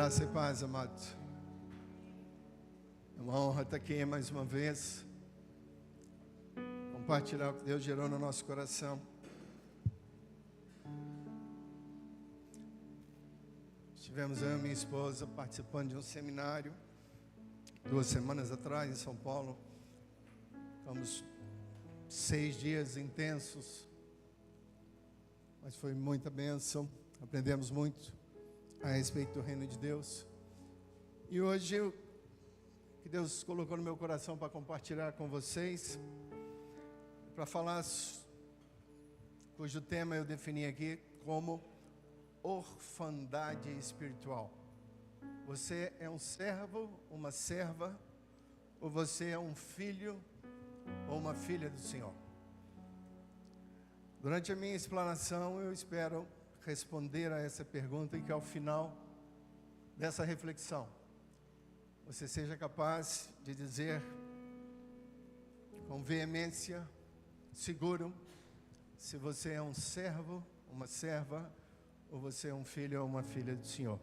Graça e paz, amados. É uma honra estar aqui mais uma vez, compartilhar o que Deus gerou no nosso coração. Estivemos eu e minha esposa participando de um seminário 2 semanas atrás em São Paulo. Ficamos 6 dias intensos, mas foi muita bênção, aprendemos muito a respeito do reino de Deus. E hoje, o que Deus colocou no meu coração para compartilhar com vocês, para falar, cujo tema eu defini aqui como orfandade espiritual. Você é um servo, uma serva, ou você é um filho ou uma filha do Senhor? Durante a minha explanação, eu espero responder a essa pergunta e que ao final dessa reflexão você seja capaz de dizer com veemência, seguro, se você é um servo, uma serva, ou você é um filho ou uma filha do Senhor.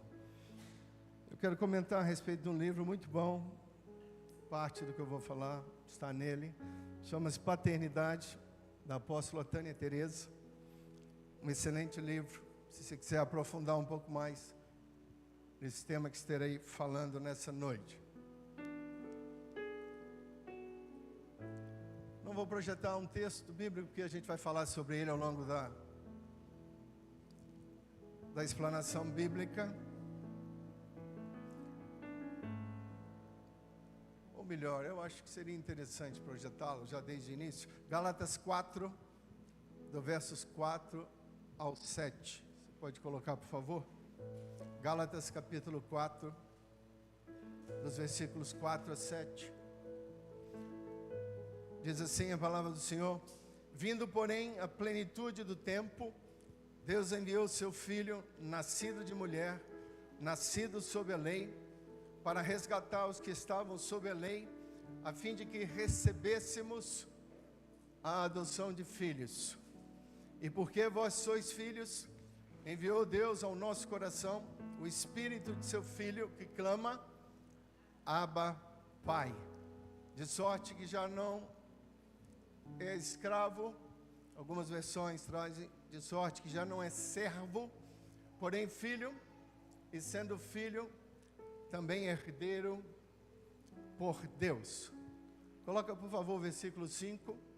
Eu quero comentar a respeito de um livro muito bom. Parte do que eu vou falar está nele. Chama-se Paternidade, da apóstola Tânia Teresa. Um excelente livro. Se você quiser aprofundar um pouco mais nesse tema que estarei falando nessa noite. Não vou projetar um texto bíblico, porque a gente vai falar sobre ele ao longo da explanação bíblica. Ou melhor, eu acho que seria interessante projetá-lo já desde o início. Gálatas 4, do versos 4 ao 7. Pode colocar, por favor? Gálatas capítulo 4, dos versículos 4 a 7. Diz assim a palavra do Senhor: vindo, porém, a plenitude do tempo, Deus enviou seu Filho, nascido de mulher, nascido sob a lei, para resgatar os que estavam sob a lei, a fim de que recebêssemos a adoção de filhos. E porque vós sois filhos, enviou Deus ao nosso coração o Espírito de seu Filho, que clama, Abba, Pai. De sorte que já não é escravo, algumas versões trazem, de sorte que já não é servo, porém filho, e sendo filho, também herdeiro por Deus. Coloca, por favor, o versículo 5.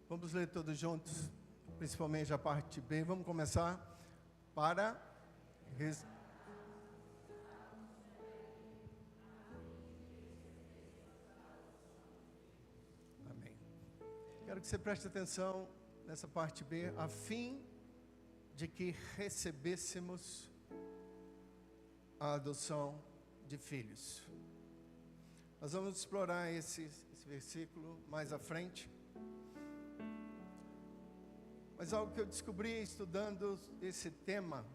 Vamos ler todos juntos, principalmente a parte B. Vamos começar para... Amém. Quero que você preste atenção nessa parte B, a fim de que recebêssemos a adoção de filhos. Nós vamos explorar esse versículo mais à frente. Mas algo que eu descobri estudando esse tema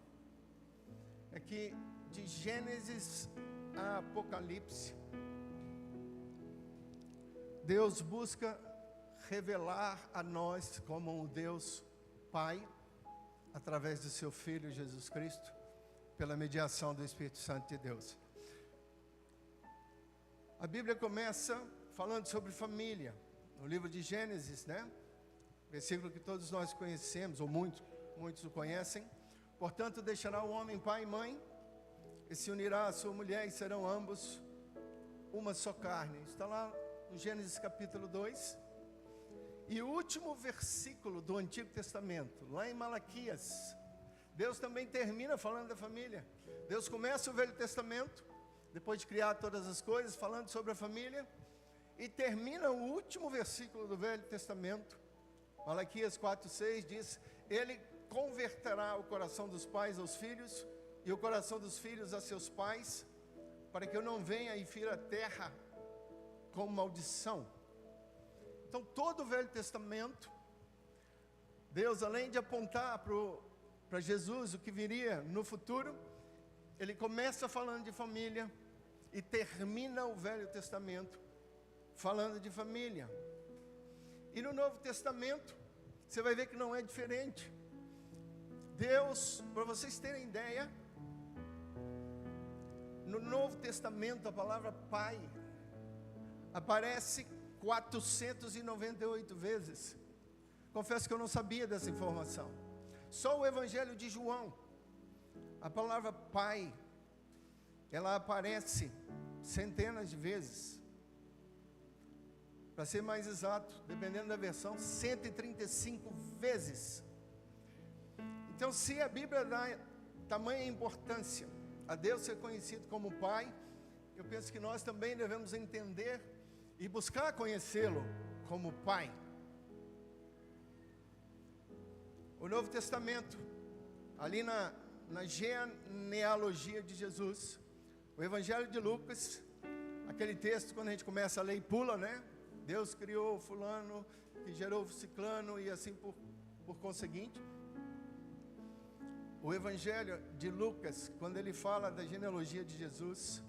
é que de Gênesis a Apocalipse, Deus busca revelar a nós como um Deus Pai, através do seu Filho Jesus Cristo, pela mediação do Espírito Santo de Deus. A Bíblia começa falando sobre família, no livro de Gênesis, né? Versículo que todos nós conhecemos, ou muitos o conhecem. Portanto, deixará o homem pai e mãe, e se unirá à sua mulher, e serão ambos uma só carne. Está lá no Gênesis capítulo 2. E o último versículo do Antigo Testamento, lá em Malaquias, Deus também termina falando da família. Deus começa o Velho Testamento, depois de criar todas as coisas, falando sobre a família, e termina o último versículo do Velho Testamento, Malaquias 4:6 diz: ele converterá o coração dos pais aos filhos, e o coração dos filhos a seus pais, para que eu não venha e fira a terra com maldição. Então todo o Velho Testamento, Deus, além de apontar para Jesus, o que viria no futuro, Ele começa falando de família, e termina o Velho Testamento falando de família. E no Novo Testamento, você vai ver que não é diferente. Deus, para vocês terem ideia, no Novo Testamento a palavra Pai aparece 498 vezes. Confesso que eu não sabia dessa informação. Só o Evangelho de João, a palavra Pai, ela aparece centenas de vezes. Para ser mais exato, dependendo da versão, 135 vezes. Então, se a Bíblia dá tamanha importância a Deus ser conhecido como Pai, eu penso que nós também devemos entender e buscar conhecê-lo como Pai. O Novo Testamento, ali na genealogia de Jesus, o Evangelho de Lucas, aquele texto quando a gente começa a ler e pula, né? Deus criou fulano, que gerou ciclano e assim por conseguinte. O Evangelho de Lucas, quando ele fala da genealogia de Jesus,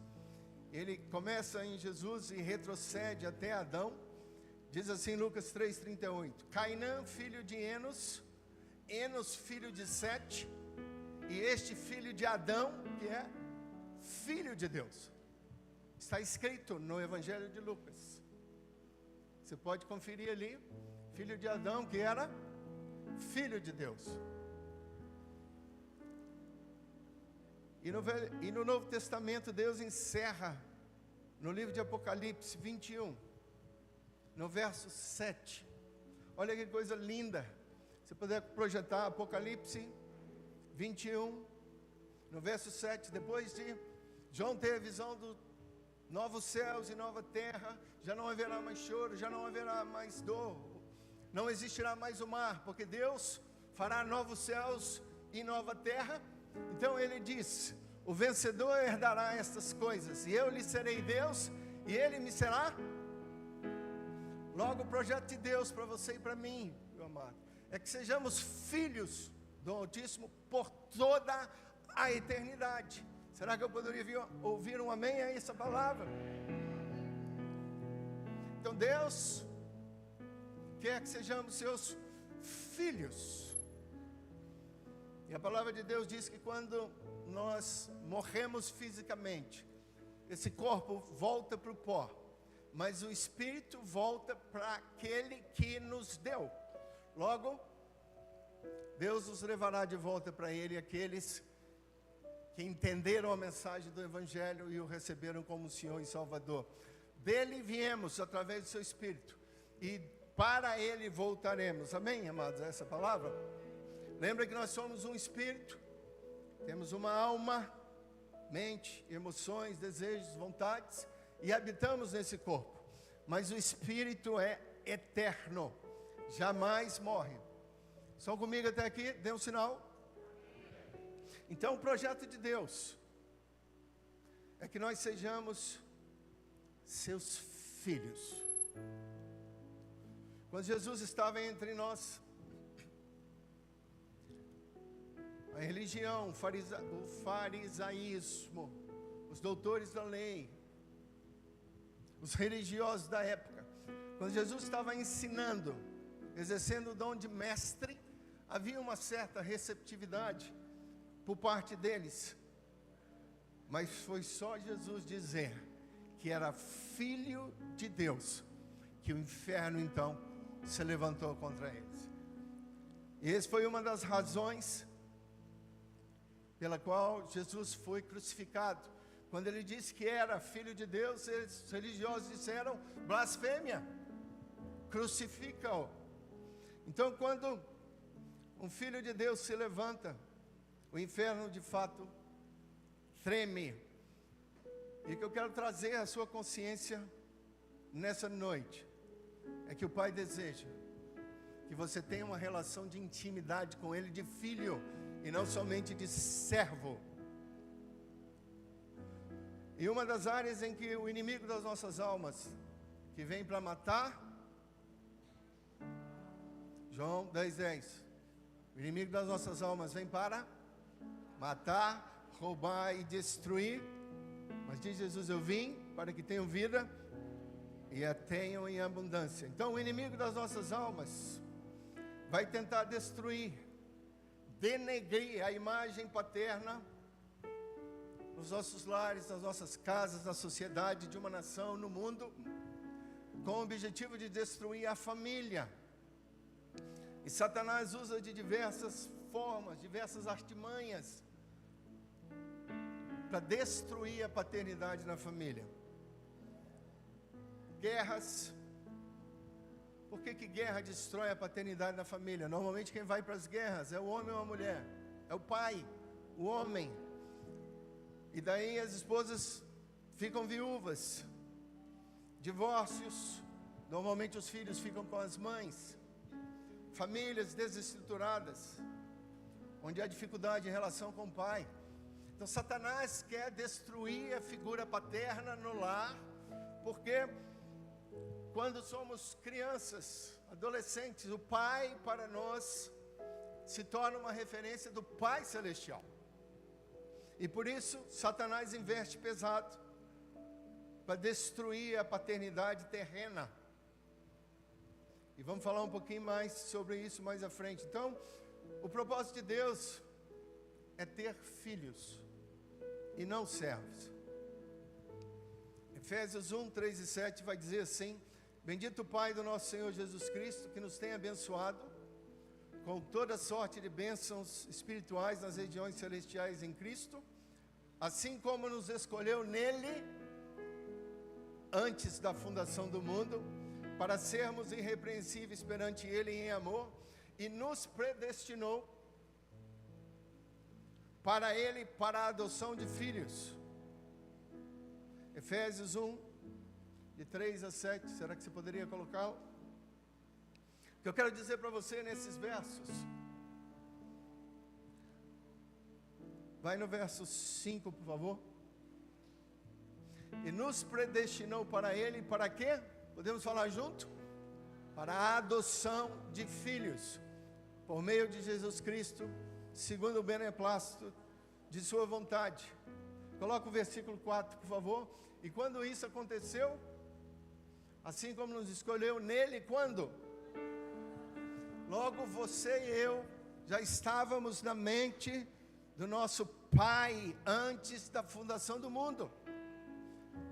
ele começa em Jesus e retrocede até Adão. Diz assim Lucas 3,38: Cainã, filho de Enos, Enos, filho de Sete, e este filho de Adão, que é filho de Deus. Está escrito no Evangelho de Lucas. Você pode conferir ali, filho de Adão, que era filho de Deus. E no Novo Testamento, Deus encerra, no livro de Apocalipse 21, no verso 7. Olha que coisa linda. Se puder projetar Apocalipse 21, no verso 7, depois de João ter a visão do novos céus e nova terra, já não haverá mais choro, já não haverá mais dor, não existirá mais o mar, porque Deus fará novos céus e nova terra. Então ele diz: o vencedor herdará estas coisas, e eu lhe serei Deus, e ele me será. Logo, o projeto de Deus para você e para mim, meu amado, é que sejamos filhos do Altíssimo por toda a eternidade. Será que eu poderia ouvir um amém a essa palavra? Então Deus quer que sejamos seus filhos. E a palavra de Deus diz que quando nós morremos fisicamente, esse corpo volta para o pó, mas o espírito volta para aquele que nos deu. Logo, Deus nos levará de volta para Ele aqueles que entenderam a mensagem do Evangelho e o receberam como Senhor e Salvador. Dele viemos através do seu Espírito, e para Ele voltaremos. Amém, amados, essa palavra? Lembra que nós somos um Espírito, temos uma alma, mente, emoções, desejos, vontades, e habitamos nesse corpo. Mas o Espírito é eterno, jamais morre. Estão comigo até aqui? Dê um sinal. Então o projeto de Deus é que nós sejamos seus filhos. Quando Jesus estava entre nós, a religião, o farisaísmo, os doutores da lei, os religiosos da época, quando Jesus estava ensinando, exercendo o dom de mestre, havia uma certa receptividade por parte deles, mas foi só Jesus dizer que era filho de Deus, que o inferno então se levantou contra eles. E essa foi uma das razões pela qual Jesus foi crucificado. Quando ele disse que era filho de Deus, os religiosos disseram: blasfêmia, crucifica-o. Então, quando um filho de Deus se levanta, o inferno de fato treme. E o que eu quero trazer à sua consciência nessa noite é que o Pai deseja que você tenha uma relação de intimidade com Ele, de filho, e não somente de servo. E uma das áreas em que o inimigo das nossas almas, que vem para matar, João 10:10, o inimigo das nossas almas vem para matar, roubar e destruir. Mas diz Jesus: eu vim para que tenham vida e a tenham em abundância. Então o inimigo das nossas almas vai tentar destruir, denegrir a imagem paterna nos nossos lares, nas nossas casas, na sociedade de uma nação, no mundo, com o objetivo de destruir a família. E Satanás usa de diversas formas, diversas artimanhas, para destruir a paternidade na família. Guerras. Por que guerra destrói a paternidade na família? Normalmente quem vai para as guerras é o homem ou a mulher, é o pai, o homem. E daí as esposas ficam viúvas, divórcios, normalmente os filhos ficam com as mães, famílias desestruturadas, onde há dificuldade em relação com o pai. Então Satanás quer destruir a figura paterna no lar, porque quando somos crianças, adolescentes, o pai para nós se torna uma referência do Pai Celestial. E por isso Satanás investe pesado para destruir a paternidade terrena. E vamos falar um pouquinho mais sobre isso mais à frente. Então, o propósito de Deus é ter filhos e não servos. Efésios 1, 3 e 7 vai dizer assim: bendito o Pai do nosso Senhor Jesus Cristo, que nos tem abençoado com toda sorte de bênçãos espirituais nas regiões celestiais em Cristo, assim como nos escolheu nele antes da fundação do mundo, para sermos irrepreensíveis perante ele em amor, e nos predestinou para ele, para a adoção de filhos. Efésios 1, de 3 a 7, será que você poderia colocá-lo? O que eu quero dizer para você nesses versos, vai no verso 5, por favor. E nos predestinou para ele, para quê? Podemos falar junto? Para a adoção de filhos, por meio de Jesus Cristo, segundo o beneplácito de sua vontade. Coloca o versículo 4, por favor. E quando isso aconteceu, assim como nos escolheu nele, quando? Logo você e eu já estávamos na mente do nosso Pai antes da fundação do mundo.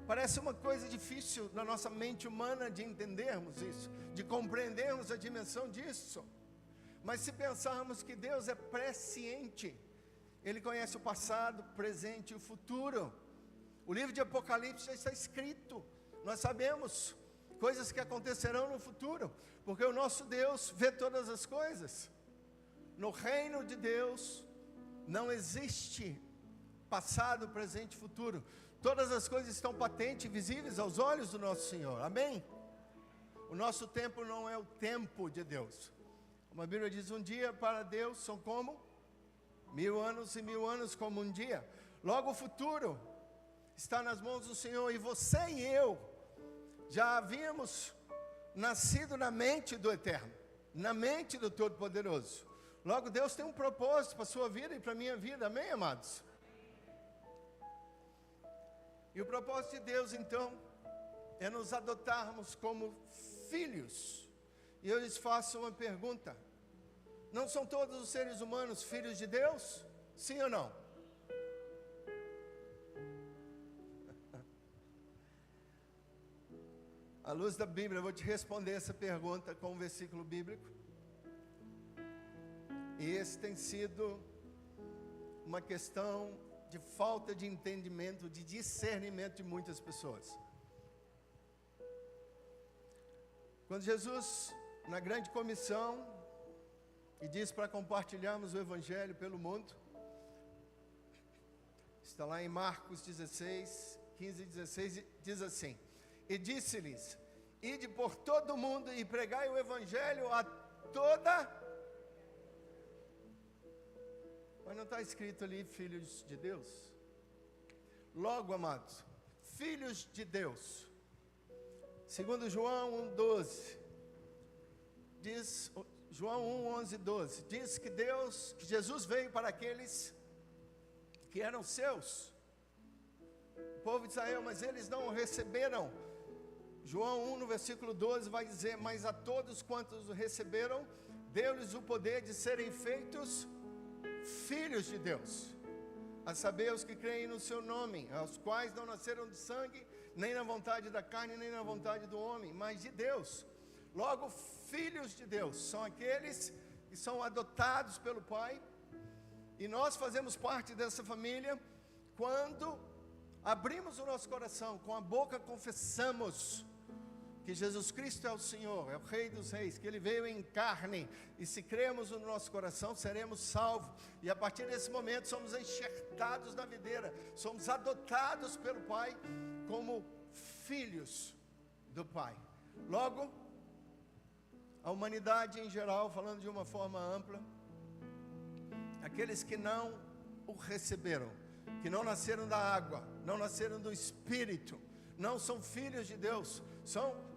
Parece uma coisa difícil na nossa mente humana de entendermos isso, de compreendermos a dimensão disso. Mas se pensarmos que Deus é presciente, Ele conhece o passado, o presente e o futuro. O livro de Apocalipse já está escrito. Nós sabemos coisas que acontecerão no futuro, porque o nosso Deus vê todas as coisas. No reino de Deus não existe passado, presente e futuro. Todas as coisas estão patentes e visíveis aos olhos do nosso Senhor. Amém? O nosso tempo não é o tempo de Deus. Como a Bíblia diz, um dia para Deus são como 1000 anos, e 1000 anos como um dia. Logo o futuro está nas mãos do Senhor, e você e eu já havíamos nascido na mente do Eterno, na mente do Todo-Poderoso. Logo Deus tem um propósito para a sua vida e para a minha vida, amém, amados? E o propósito de Deus então é nos adotarmos como filhos. E eu lhes faço uma pergunta: não são todos os seres humanos filhos de Deus? Sim ou não? À luz da Bíblia, eu vou te responder essa pergunta com um versículo bíblico. E esse tem sido uma questão de falta de entendimento, de discernimento de muitas pessoas. Quando Jesus, na grande comissão, e diz para compartilharmos o Evangelho pelo mundo, está lá em Marcos 16, 15 e 16, diz assim: e disse-lhes, ide por todo o mundo e pregai o Evangelho a toda... Mas não está escrito ali, filhos de Deus? Logo, amados, filhos de Deus. Segundo João 1,12, diz, João 1:11-12, diz que que Jesus veio para aqueles que eram seus, o povo de Israel, mas eles não o receberam. João 1, no versículo 12, vai dizer, mas a todos quantos o receberam, deu-lhes o poder de serem feitos filhos de Deus, a saber, os que creem no seu nome, aos quais não nasceram de sangue, nem na vontade da carne, nem na vontade do homem, mas de Deus. Logo, filhos de Deus são aqueles que são adotados pelo Pai, e nós fazemos parte dessa família quando abrimos o nosso coração, com a boca confessamos que Jesus Cristo é o Senhor, é o Rei dos Reis, que Ele veio em carne, e se cremos no nosso coração, seremos salvos, e a partir desse momento somos enxertados na videira, somos adotados pelo Pai, como filhos do Pai. Logo, a humanidade em geral, falando de uma forma ampla, aqueles que não o receberam, que não nasceram da água, não nasceram do Espírito, não são filhos de Deus, são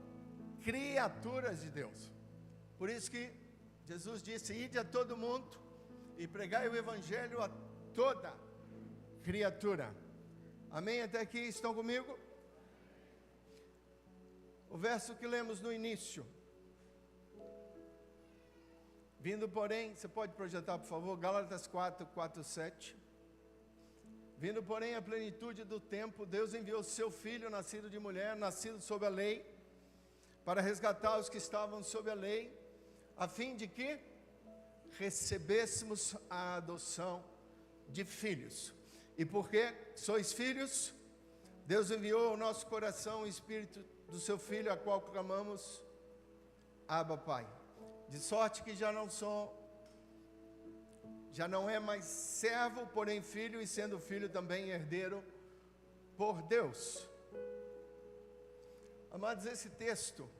criaturas de Deus. Por isso que Jesus disse: ide a todo mundo e pregai o Evangelho a toda criatura. Amém? Até aqui estão comigo? O verso que lemos no início. Vindo, porém, você pode projetar, por favor, Gálatas 4, 7. Vindo, porém, a plenitude do tempo, Deus enviou seu Filho, nascido de mulher, nascido sob a lei, para resgatar os que estavam sob a lei, a fim de que recebêssemos a adoção de filhos. E porque sois filhos, Deus enviou ao nosso coração o Espírito do seu Filho, a qual clamamos, Abba, Pai. De sorte que já não é mais servo, porém filho, e sendo filho também herdeiro por Deus. Amados, esse texto,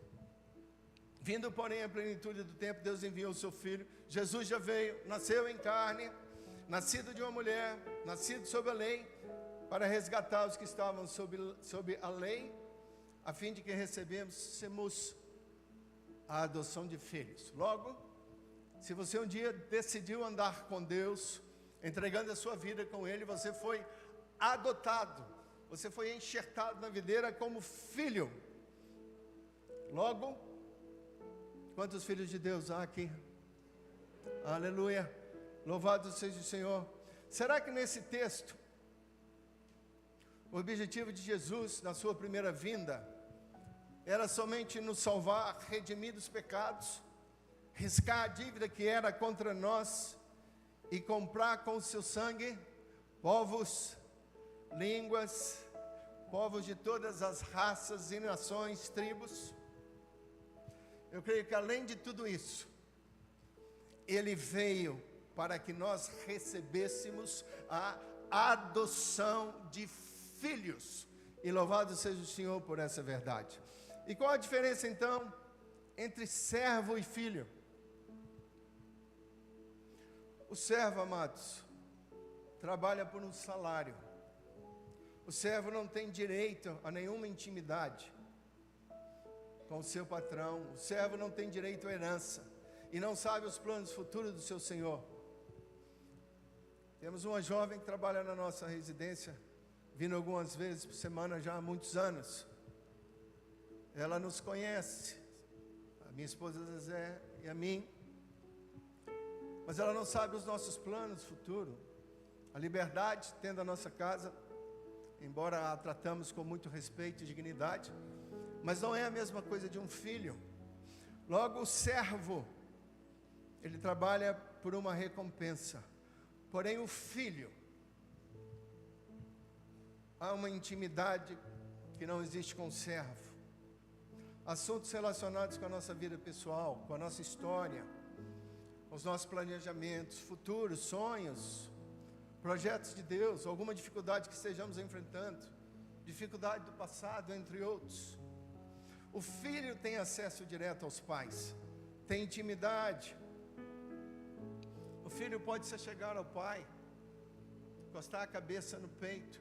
vindo porém a plenitude do tempo, Deus enviou o seu Filho. Jesus já veio, nasceu em carne, nascido de uma mulher, nascido sob a lei, para resgatar os que estavam sob a lei, a fim de que recebêssemos a adoção de filhos. Logo, se você um dia decidiu andar com Deus, entregando a sua vida com Ele, você foi adotado, você foi enxertado na videira como filho. Logo, quantos filhos de Deus há aqui? Aleluia, louvado seja o Senhor. Será que nesse texto, o objetivo de Jesus na sua primeira vinda era somente nos salvar, redimir dos pecados, riscar a dívida que era contra nós e comprar com o seu sangue povos, línguas, povos de todas as raças e nações, tribos? Eu creio que além de tudo isso, Ele veio para que nós recebêssemos a adoção de filhos, e louvado seja o Senhor por essa verdade. E qual a diferença então entre servo e filho? O servo, amados, trabalha por um salário. O servo não tem direito a nenhuma intimidade com o seu patrão. O servo não tem direito à herança e não sabe os planos futuros do seu senhor. Temos uma jovem que trabalha na nossa residência, vindo algumas vezes por semana já há muitos anos. Ela nos conhece, a minha esposa Zezé e a mim, mas ela não sabe os nossos planos futuros. A Liberdade, tendo a nossa casa, embora a tratamos com muito respeito e dignidade, mas não é a mesma coisa de um filho. Logo, o servo, ele trabalha por uma recompensa, porém o filho, há uma intimidade que não existe com o servo. Assuntos relacionados com a nossa vida pessoal, com a nossa história, com os nossos planejamentos futuros, sonhos, projetos de Deus, alguma dificuldade que estejamos enfrentando, dificuldade do passado, entre outros. O filho tem acesso direto aos pais, tem intimidade. O filho pode se chegar ao pai, encostar a cabeça no peito,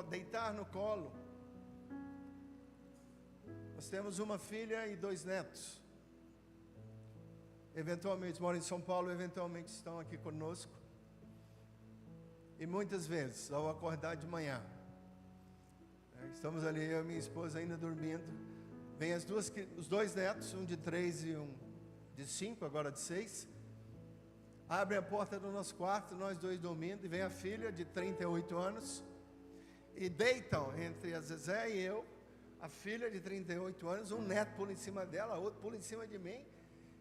deitar no colo. Nós temos uma filha e 2 netos. Eventualmente moram em São Paulo, eventualmente estão aqui conosco. E muitas vezes, ao acordar de manhã, estamos ali, eu e minha esposa ainda dormindo, vem os 2 netos, um de 3 e um de 5, agora de 6, abrem a porta do nosso quarto, nós dois dormindo, e vem a filha de 38 anos, e deitam entre a Zezé e eu, a filha de 38 anos, um neto pula em cima dela, outro pula em cima de mim,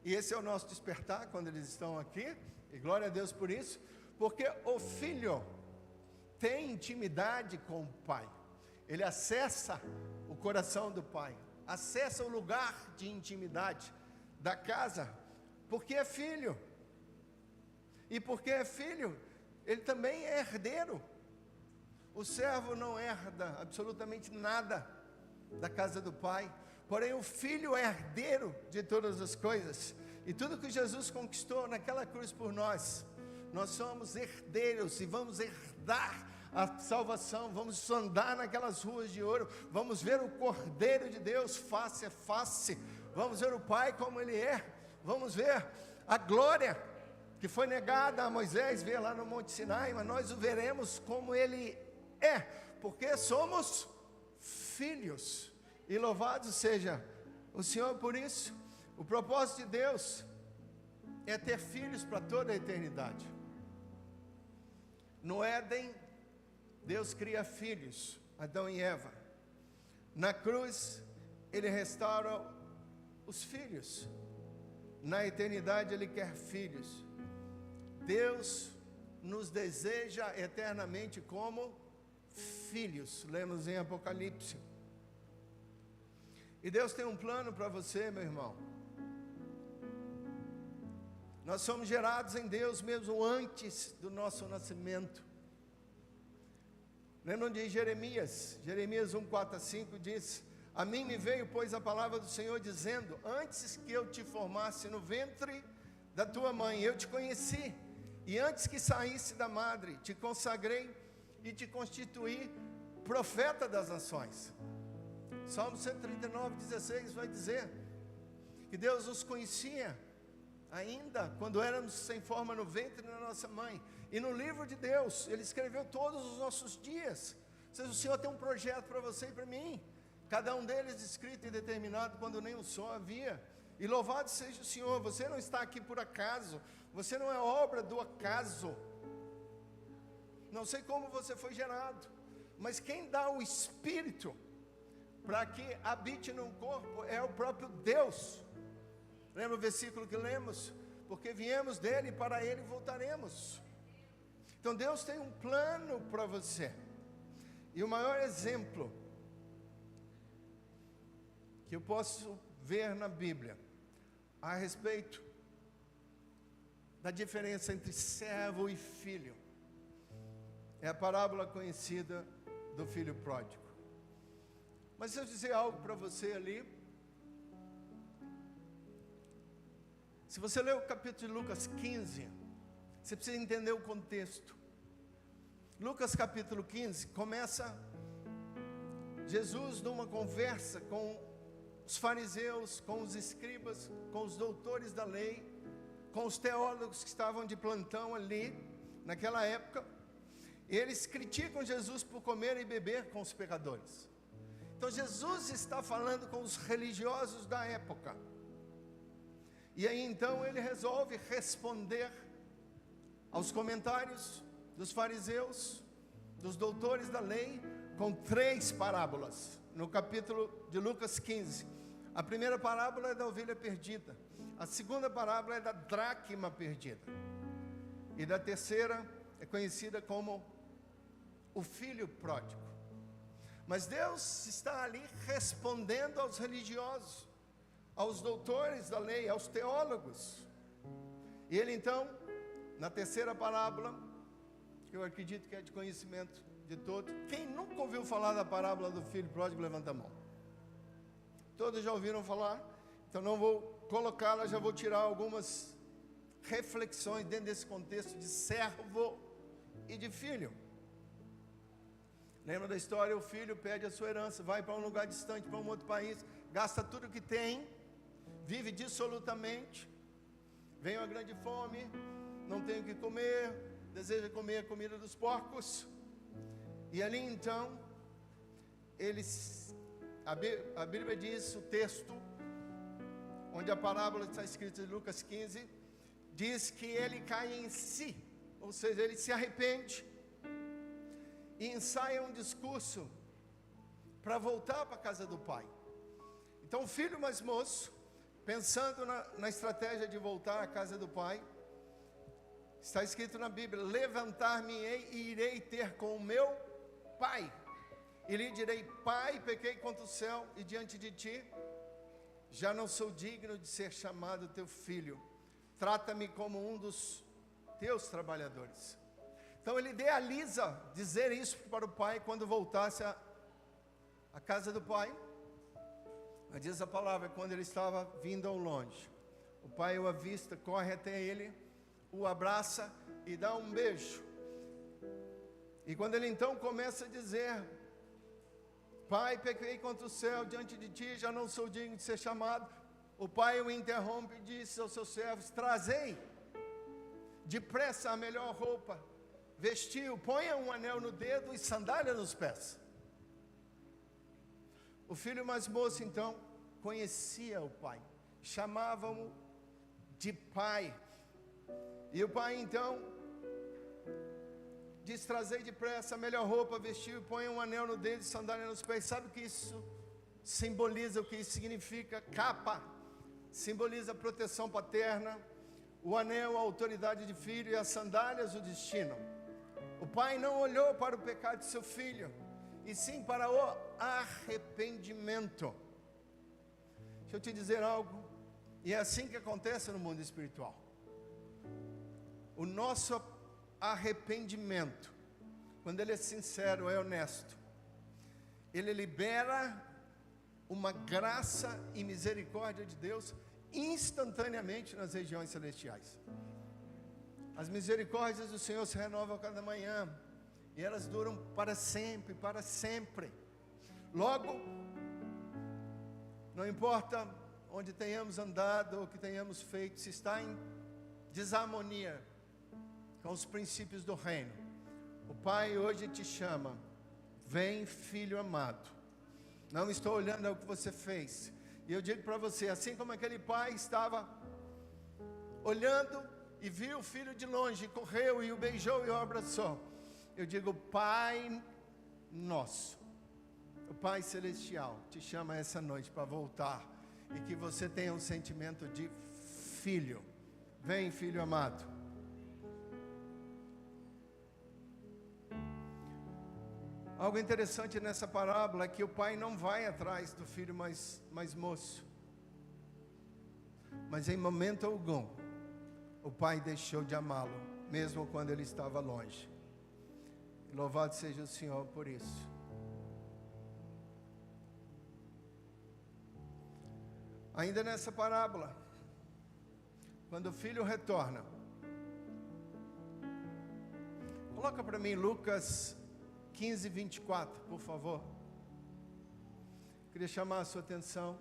e esse é o nosso despertar quando eles estão aqui, e glória a Deus por isso, porque o filho tem intimidade com o pai, ele acessa o coração do pai, acessa o lugar de intimidade da casa, porque é filho, e porque é filho, ele também é herdeiro. O servo não herda absolutamente nada da casa do pai, porém o filho é herdeiro de todas as coisas, e tudo que Jesus conquistou naquela cruz por nós, nós somos herdeiros, e vamos herdar a salvação, vamos andar naquelas ruas de ouro, vamos ver o Cordeiro de Deus face a face, vamos ver o Pai como Ele é, vamos ver a glória que foi negada a Moisés, ver lá no Monte Sinai, mas nós o veremos como Ele é, porque somos filhos, e louvado seja o Senhor por isso. O propósito de Deus é ter filhos para toda a eternidade. No Éden, Deus cria filhos, Adão e Eva. Na cruz, Ele restaura os filhos. Na eternidade, Ele quer filhos. Deus nos deseja eternamente como filhos. Lemos em Apocalipse. E Deus tem um plano para você, meu irmão. Nós somos gerados em Deus mesmo antes do nosso nascimento. Lembram de Jeremias? Jeremias 1, 4 a 5 diz: a mim me veio, pois, a palavra do Senhor, dizendo: antes que eu te formasse no ventre da tua mãe, eu te conheci, e antes que saísse da madre, te consagrei e te constituí profeta das nações. Salmo 139, 16 vai dizer que Deus nos conhecia ainda quando éramos sem forma no ventre da nossa mãe. E no livro de Deus, Ele escreveu todos os nossos dias. Ou seja, o Senhor tem um projeto para você e para mim, cada um deles escrito e determinado quando nem um só havia. E louvado seja o Senhor, você não está aqui por acaso, você não é obra do acaso. Não sei como você foi gerado, mas quem dá o Espírito para que habite num corpo é o próprio Deus. Lembra o versículo que lemos? Porque viemos dele e para ele voltaremos. Então Deus tem um plano para você. E o maior exemplo que eu posso ver na Bíblia a respeito da diferença entre servo e filho é a parábola conhecida do filho pródigo. Mas se eu dizer algo para você ali, se você ler o capítulo de Lucas 15, você precisa entender o contexto. Lucas capítulo 15, começa Jesus numa conversa com os fariseus, com os escribas, com os doutores da lei, com os teólogos que estavam de plantão ali, naquela época. E eles criticam Jesus por comer e beber com os pecadores. Então Jesus está falando com os religiosos da época. E aí então ele resolve responder aos comentários dos fariseus, dos doutores da lei, com 3 parábolas, no capítulo de Lucas 15. A primeira parábola é da ovelha perdida, a segunda parábola é da dracma perdida, e da terceira é conhecida como o filho pródigo. Mas Deus está ali respondendo aos religiosos, aos doutores da lei, aos teólogos. E ele então, na terceira parábola, que eu acredito que é de conhecimento de todos, quem nunca ouviu falar da parábola do filho pródigo, levanta a mão. Todos já ouviram falar? Então não vou colocá-la, já vou tirar algumas reflexões dentro desse contexto de servo e de filho. Lembra da história? O filho pede a sua herança, vai para um lugar distante, para um outro país, gasta tudo que tem, vive dissolutamente, vem uma grande fome, não tem o que comer, deseja comer a comida dos porcos, e ali então, a Bíblia diz, o texto, onde a parábola está escrita em Lucas 15, diz que ele cai em si, ou seja, ele se arrepende e ensaia um discurso para voltar para a casa do pai. Então o filho mais moço, pensando na estratégia de voltar à casa do pai, está escrito na Bíblia: levantar-me-ei e irei ter com o meu pai, e lhe direi: pai, pequei contra o céu e diante de ti, já não sou digno de ser chamado teu filho, trata-me como um dos teus trabalhadores. Então ele idealiza dizer isso para o pai quando voltasse à casa do pai. Mas diz a palavra, quando ele estava vindo ao longe, o pai o avista, corre até ele, o abraça e dá um beijo. E quando ele então começa a dizer: pai, pequei contra o céu diante de ti, já não sou digno de ser chamado, o pai o interrompe e disse aos seus servos: trazei depressa a melhor roupa, vestiu, ponha um anel no dedo e sandália nos pés. O filho mais moço então conhecia o pai, chamavam-o de pai. E o pai então diz: trazei depressa a melhor roupa, vestiu, põe um anel no dedo e sandália nos pés. Sabe o que isso simboliza, o que isso significa? Capa simboliza a proteção paterna, o anel a autoridade de filho e as sandálias o destino. O pai não olhou para o pecado de seu filho, e sim para o arrependimento. Deixa eu te dizer algo, e é assim que acontece no mundo espiritual. O nosso arrependimento, quando ele é sincero, é honesto, ele libera uma graça e misericórdia de Deus instantaneamente nas regiões celestiais. As misericórdias do Senhor se renovam a cada manhã, e elas duram para sempre, para sempre. Logo, não importa onde tenhamos andado ou o que tenhamos feito, se está em desarmonia com os princípios do reino, o Pai hoje te chama: vem, filho amado. Não estou olhando ao que você fez. E eu digo para você, assim como aquele pai estava olhando e viu o filho de longe, correu e o beijou e o abraçou, eu digo: Pai nosso, o Pai celestial te chama essa noite para voltar, e que você tenha um sentimento de filho. Vem, filho amado. Algo interessante nessa parábola é que o pai não vai atrás do filho mais moço, mas em momento algum o pai deixou de amá-lo, mesmo quando ele estava longe. Louvado seja o Senhor por isso. Ainda nessa parábola, quando o filho retorna, coloca para mim Lucas 15, 24, por favor. Queria chamar a sua atenção,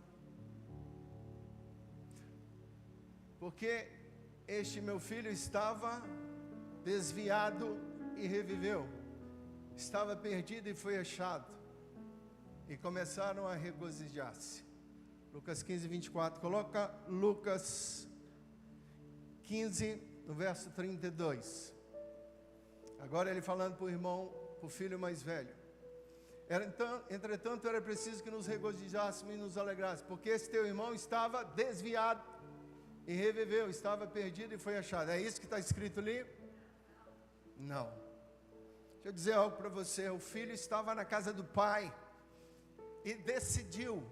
porque este meu filho estava desviado e reviveu, estava perdido e foi achado, e começaram a regozijar-se. Lucas 15, 24, coloca Lucas 15, no verso 32. Agora ele falando para o irmão, para o filho mais velho: entretanto era preciso que nos regozijássemos e nos alegrássemos, porque esse teu irmão estava desviado e reviveu, estava perdido e foi achado. É isso que está escrito ali? Não. Deixa eu dizer algo para você. O filho estava na casa do pai e decidiu,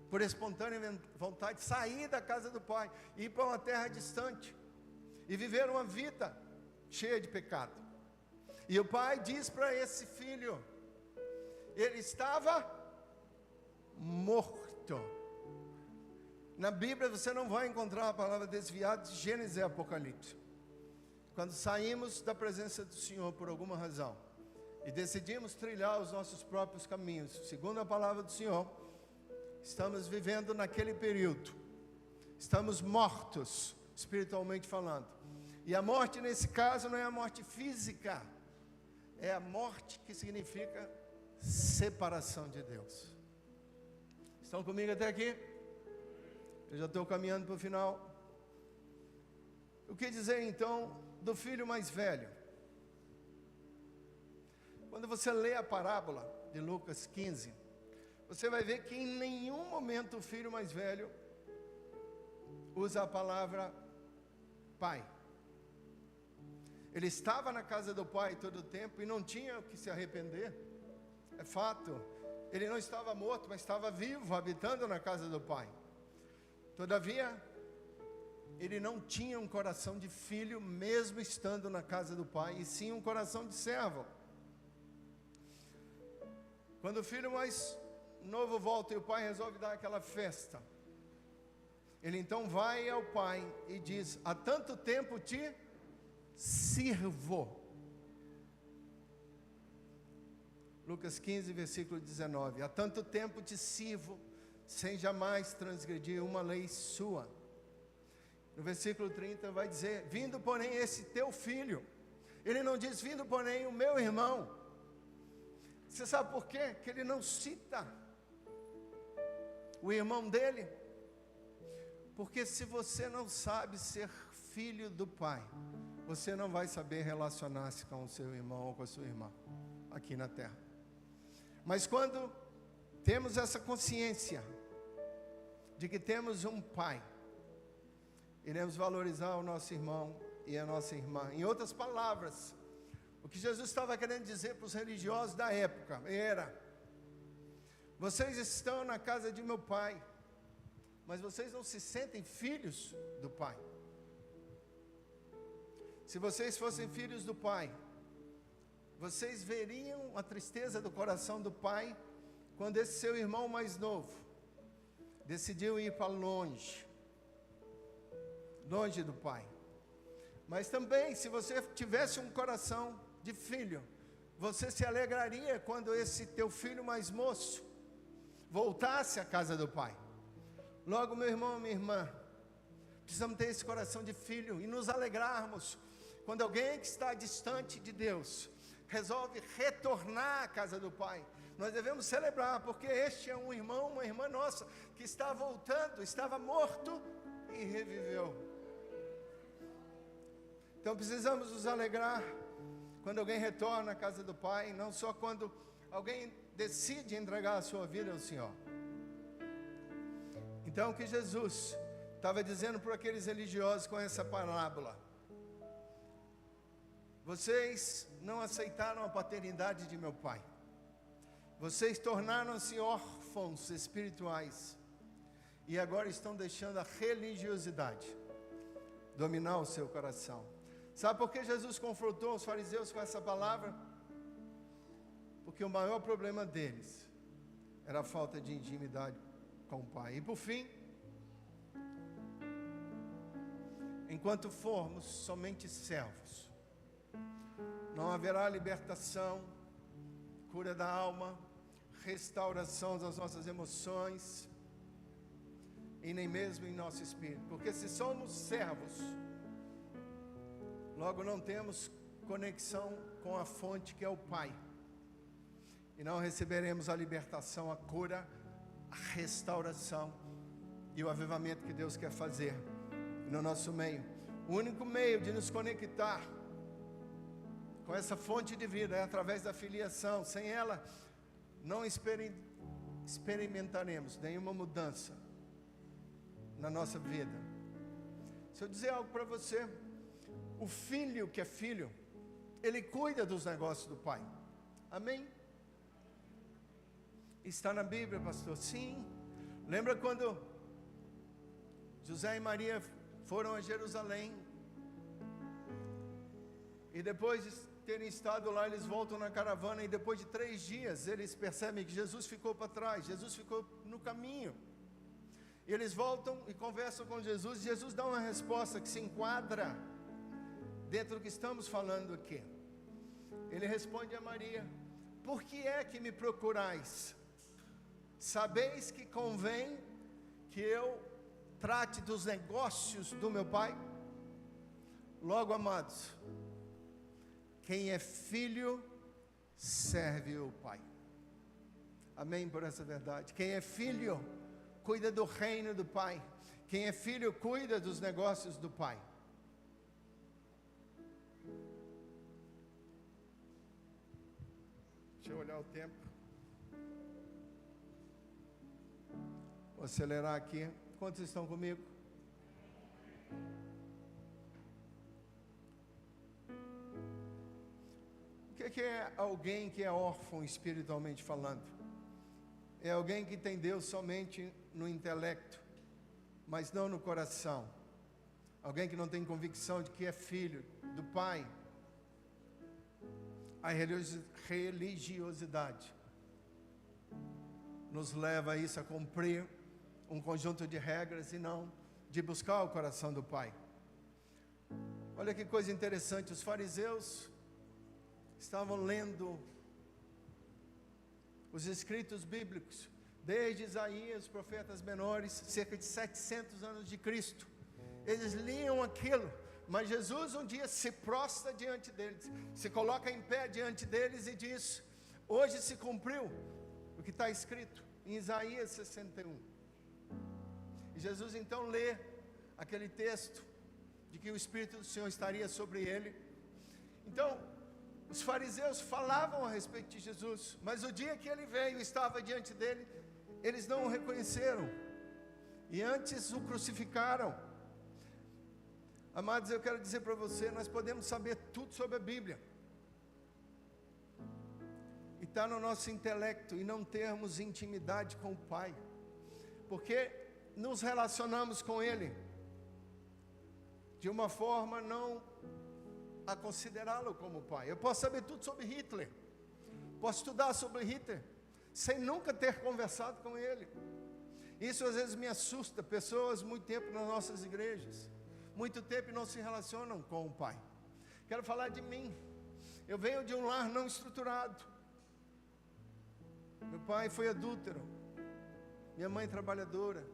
por espontânea vontade, sair da casa do pai, ir para uma terra distante e viver uma vida cheia de pecado. E o pai diz para esse filho: ele estava morto. Na Bíblia você não vai encontrar a palavra desviado de Gênesis e Apocalipse. Quando saímos da presença do Senhor por alguma razão e decidimos trilhar os nossos próprios caminhos, segundo a palavra do Senhor, estamos vivendo naquele período, estamos mortos, espiritualmente falando. E a morte nesse caso não é a morte física, é a morte que significa separação de Deus. Estão comigo até aqui? Eu já estou caminhando para o final. O que dizer então do filho mais velho? Quando você lê a parábola de Lucas 15, você vai ver que em nenhum momento o filho mais velho usa a palavra pai. Ele estava na casa do pai todo o tempo e não tinha o que se arrepender. É fato, ele não estava morto, mas estava vivo, habitando na casa do pai. Todavia, ele não tinha um coração de filho, mesmo estando na casa do pai, e sim um coração de servo. Quando o filho mais novo volta e o pai resolve dar aquela festa, ele então vai ao pai e diz: há tanto tempo te sirvo. Lucas 15, versículo 19. Há tanto tempo te sirvo, sem jamais transgredir uma lei sua. No versículo 30 vai dizer: vindo porém esse teu filho. Ele não diz vindo porém o meu irmão. Você sabe por quê? Que ele não cita o irmão dele. Porque se você não sabe ser filho do pai, você não vai saber relacionar-se com o seu irmão ou com a sua irmã aqui na terra. Mas quando temos essa consciência de que temos um pai, iremos valorizar o nosso irmão e a nossa irmã. Em outras palavras, o que Jesus estava querendo dizer para os religiosos da época era: vocês estão na casa de meu pai, mas vocês não se sentem filhos do pai. Se vocês fossem filhos do pai, vocês veriam a tristeza do coração do pai quando esse seu irmão mais novo decidiu ir para longe do pai. Mas também, se você tivesse um coração de filho, você se alegraria quando esse teu filho mais moço voltasse à casa do pai. Logo, meu irmão, minha irmã, precisamos ter esse coração de filho e nos alegrarmos quando alguém que está distante de Deus resolve retornar à casa do pai. Nós devemos celebrar, porque este é um irmão, uma irmã nossa, que está voltando, estava morto e reviveu. Então precisamos nos alegrar quando alguém retorna à casa do pai, não só quando alguém decide entregar a sua vida ao Senhor. Então o que Jesus estava dizendo para aqueles religiosos com essa parábola: vocês não aceitaram a paternidade de meu pai, vocês tornaram-se órfãos espirituais e agora estão deixando a religiosidade dominar o seu coração. Sabe por que Jesus confrontou os fariseus com essa palavra? Porque o maior problema deles era a falta de intimidade com o pai. E por fim, enquanto formos somente servos, não haverá libertação, cura da alma, restauração das nossas emoções e nem mesmo em nosso espírito. Porque se somos servos, logo não temos conexão com a fonte que é o Pai, e não receberemos a libertação, a cura, a restauração e o avivamento que Deus quer fazer no nosso meio. O único meio de nos conectar com essa fonte de vida é através da filiação. Sem ela, não experimentaremos nenhuma mudança na nossa vida. Se eu dizer algo para você, o filho que é filho, ele cuida dos negócios do pai. Amém? Está na Bíblia, pastor? Sim. Lembra quando José e Maria foram a Jerusalém, e depois de terem estado lá, eles voltam na caravana, e depois de 3 dias, eles percebem que Jesus ficou para trás, Jesus ficou no caminho. Eles voltam e conversam com Jesus, e Jesus dá uma resposta que se enquadra dentro do que estamos falando aqui. Ele responde a Maria: por que é que me procurais? Sabeis que convém que eu trate dos negócios do meu pai? Logo, amados, quem é filho serve o pai. Amém por essa verdade. Quem é filho cuida do reino do pai. Quem é filho cuida dos negócios do pai. Deixa eu olhar o tempo. Vou acelerar aqui. Quantos estão comigo? O que é alguém que é órfão espiritualmente falando? É alguém que tem Deus somente no intelecto, mas não no coração. Alguém que não tem convicção de que é filho do Pai. A religiosidade nos leva a isso, a cumprir um conjunto de regras e não de buscar o coração do Pai. Olha que coisa interessante, os fariseus estavam lendo os escritos bíblicos, desde Isaías, profetas menores, cerca de 700 anos de Cristo. Eles liam aquilo, mas Jesus um dia se prostra diante deles, se coloca em pé diante deles e diz: hoje se cumpriu o que está escrito em Isaías 61. E Jesus então lê aquele texto de que o Espírito do Senhor estaria sobre ele. Então, os fariseus falavam a respeito de Jesus, mas o dia que ele veio e estava diante dele, eles não o reconheceram, e antes o crucificaram. Amados, eu quero dizer para você, nós podemos saber tudo sobre a Bíblia, e está no nosso intelecto, e não termos intimidade com o Pai, porque nos relacionamos com Ele, de uma forma não a considerá-lo como Pai. Eu posso saber tudo sobre Hitler, posso estudar sobre Hitler, sem nunca ter conversado com ele. Isso às vezes me assusta, pessoas muito tempo nas nossas igrejas, muito tempo e não se relacionam com o Pai. Quero falar de mim. Eu venho de um lar não estruturado. Meu pai foi adúltero, minha mãe trabalhadora.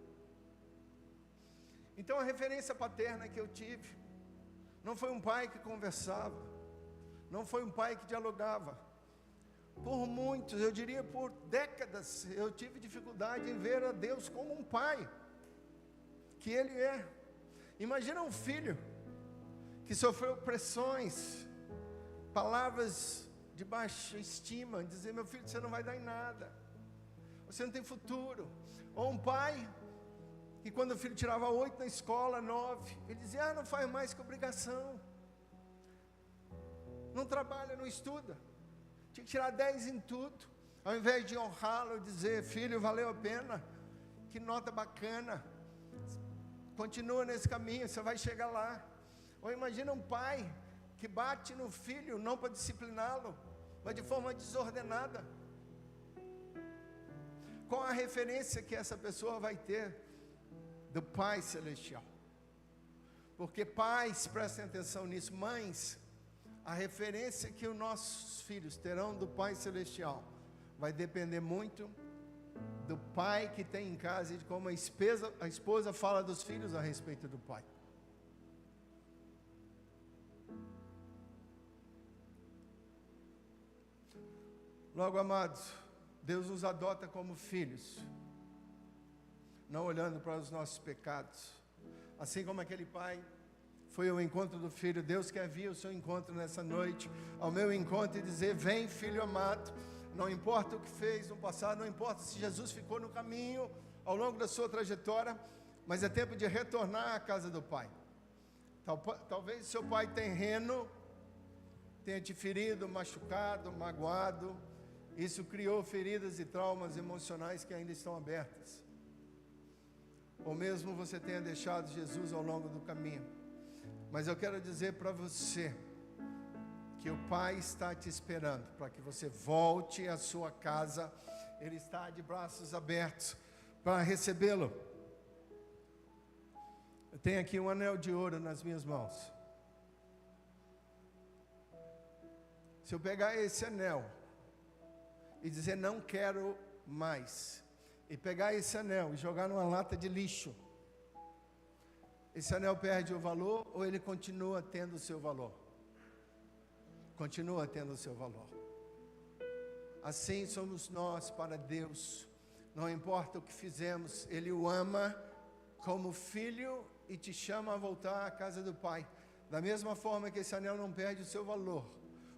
Então a referência paterna que eu tive não foi um pai que conversava, não foi um pai que dialogava. Por muitos, eu diria por décadas, eu tive dificuldade em ver a Deus como um pai, que Ele é. Imagina um filho que sofreu pressões, palavras de baixa estima, dizer: meu filho, você não vai dar em nada, você não tem futuro. Ou um pai que quando o filho tirava 8 na escola, 9, ele dizia: não faz mais que obrigação, não trabalha, não estuda, tinha que tirar 10 em tudo. Ao invés de honrá-lo, dizer: filho, valeu a pena, que nota bacana, continua nesse caminho, você vai chegar lá. Ou imagina um pai que bate no filho, não para discipliná-lo, mas de forma desordenada. Qual a referência que essa pessoa vai ter do Pai Celestial? Porque pais, prestem atenção nisso, mães, a referência que os nossos filhos terão do Pai Celestial vai depender muito do pai que tem em casa e de como a esposa fala dos filhos a respeito do pai. Logo, amados, Deus nos adota como filhos, não olhando para os nossos pecados. Assim como aquele pai foi ao encontro do filho, Deus quer vir ao seu encontro nessa noite, ao meu encontro, e dizer: vem, filho amado. Não importa o que fez no passado, não importa se Jesus ficou no caminho ao longo da sua trajetória, mas é tempo de retornar à casa do Pai. Talvez seu pai terreno tenha te ferido, machucado, magoado. Isso criou feridas e traumas emocionais que ainda estão abertas. Ou mesmo você tenha deixado Jesus ao longo do caminho. Mas eu quero dizer para você que o Pai está te esperando para que você volte à sua casa. Ele está de braços abertos para recebê-lo. Eu tenho aqui um anel de ouro nas minhas mãos. Se eu pegar esse anel e dizer: não quero mais, e pegar esse anel e jogar numa lata de lixo, esse anel perde o valor ou ele continua tendo o seu valor? Continua tendo o seu valor. Assim somos nós para Deus. Não importa o que fizemos, Ele o ama como filho e te chama a voltar à casa do Pai. Da mesma forma que esse anel não perde o seu valor,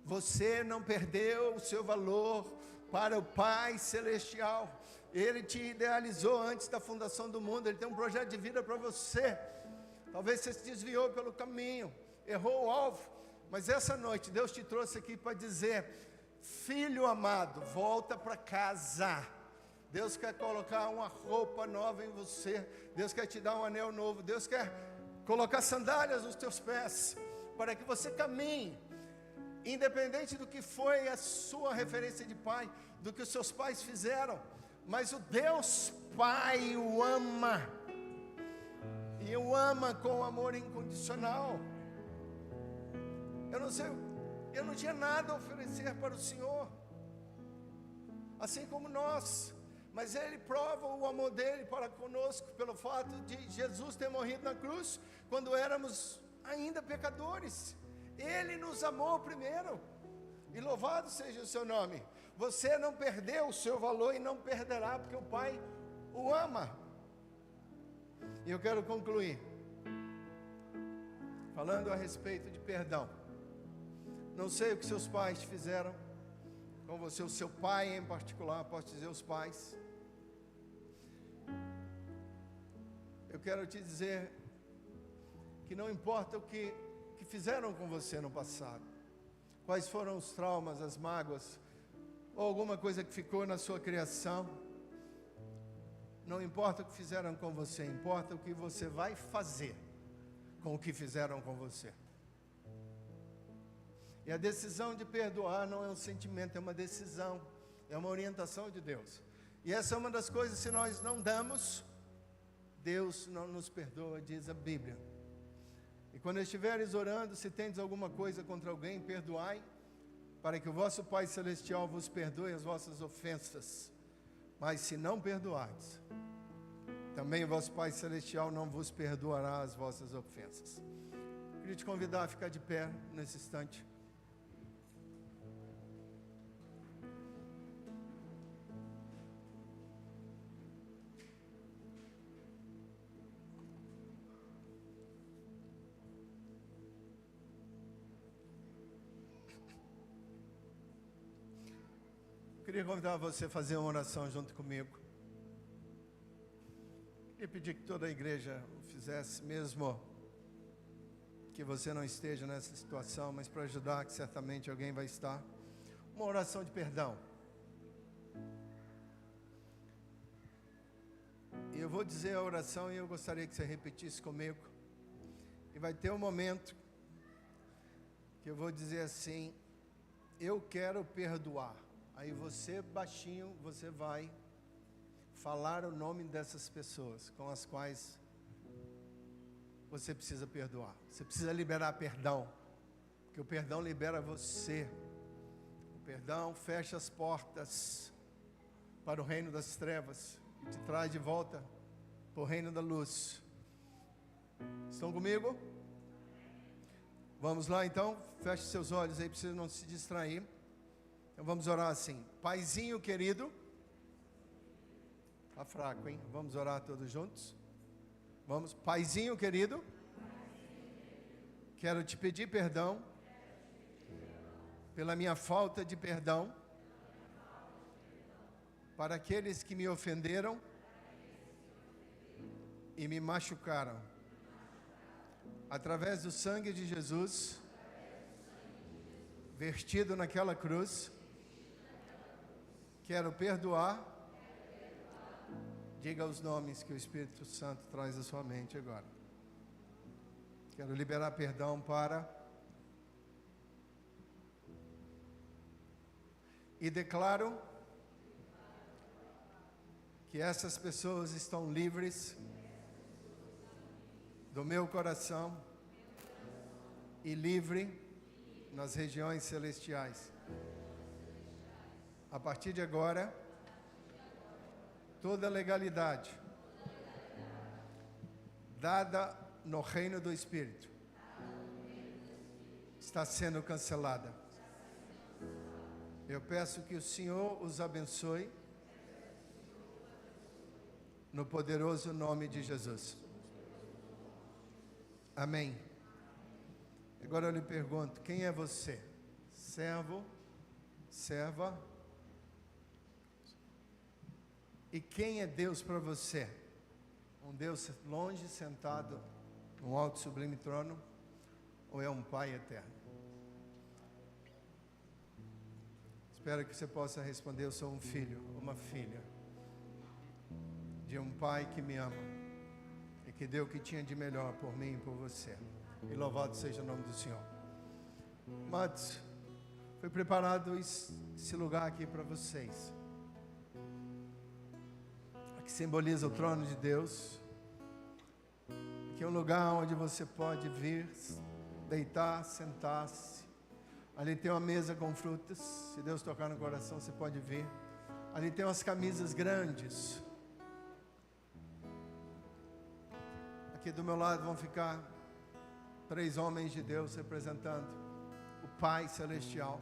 Você não perdeu o seu valor para o Pai Celestial. Ele te idealizou antes da fundação do mundo. Ele tem um projeto de vida para você. Talvez você se desviou pelo caminho, errou o alvo, mas essa noite Deus te trouxe aqui para dizer: filho amado, volta para casa. Deus quer colocar uma roupa nova em você. Deus quer te dar um anel novo. Deus quer colocar sandálias nos teus pés, para que você caminhe, independente do que foi a sua referência de pai, do que os seus pais fizeram. Mas o Deus Pai o ama, e o ama com amor incondicional. Eu não sei, eu não tinha nada a oferecer para o Senhor, assim como nós, mas Ele prova o amor dEle para conosco, pelo fato de Jesus ter morrido na cruz, quando éramos ainda pecadores. Ele nos amou primeiro, e louvado seja o seu nome. Você não perdeu o seu valor e não perderá, porque o Pai o ama. E eu quero concluir falando a respeito de perdão. Não sei o que seus pais fizeram com você, o seu pai em particular, posso dizer os pais. Eu quero te dizer que não importa o que fizeram com você no passado, quais foram os traumas, as mágoas, ou alguma coisa que ficou na sua criação. Não importa o que fizeram com você, importa o que você vai fazer com o que fizeram com você. E a decisão de perdoar não é um sentimento, é uma decisão, é uma orientação de Deus. E essa é uma das coisas, se nós não damos, Deus não nos perdoa, diz a Bíblia. E quando estiveres orando, se tendes alguma coisa contra alguém, perdoai, para que o vosso Pai Celestial vos perdoe as vossas ofensas. Mas se não perdoardes, também o vosso Pai Celestial não vos perdoará as vossas ofensas. Queria te convidar a ficar de pé nesse instante. Queria convidar você a fazer uma oração junto comigo. Queria pedir que toda a igreja o fizesse, mesmo que você não esteja nessa situação, mas para ajudar, que certamente alguém vai estar. Uma oração de perdão. E eu vou dizer a oração e eu gostaria que você repetisse comigo. E vai ter um momento que eu vou dizer assim: eu quero perdoar. Aí você, baixinho, você vai falar o nome dessas pessoas com as quais você precisa perdoar. Você precisa liberar perdão, porque o perdão libera você. O perdão fecha as portas para o reino das trevas e te traz de volta para o reino da luz. Estão comigo? Vamos lá então, feche seus olhos aí para você não se distrair. Então vamos orar assim: Paizinho querido, está fraco, hein? Vamos orar todos juntos. Vamos. Paizinho querido, quero te pedir perdão pela minha falta de perdão para aqueles que me ofenderam e me machucaram. Através do sangue de Jesus vertido naquela cruz, quero perdoar. Diga os nomes que o Espírito Santo traz à sua mente agora. Quero liberar perdão para... E declaro que essas pessoas estão livres do meu coração e livre nas regiões celestiais. A partir de agora, toda legalidade dada no reino do Espírito está sendo cancelada. Eu peço que o Senhor os abençoe no poderoso nome de Jesus. Amém. Agora eu lhe pergunto: quem é você? servo, serva. E quem é Deus para você? Um Deus longe, sentado num alto e sublime trono? Ou é um Pai eterno? Espero que você possa responder: eu sou um filho, uma filha de um Pai que me ama e que deu o que tinha de melhor por mim e por você. E louvado seja o nome do Senhor. Amados, foi preparado esse lugar aqui para vocês. Aqui simboliza o trono de Deus. Aqui é um lugar onde você pode vir, deitar, sentar-se. Ali tem uma mesa com frutas. Se Deus tocar no coração, você pode vir. Ali tem umas camisas grandes. Aqui do meu lado vão ficar 3 homens de Deus representando o Pai Celestial.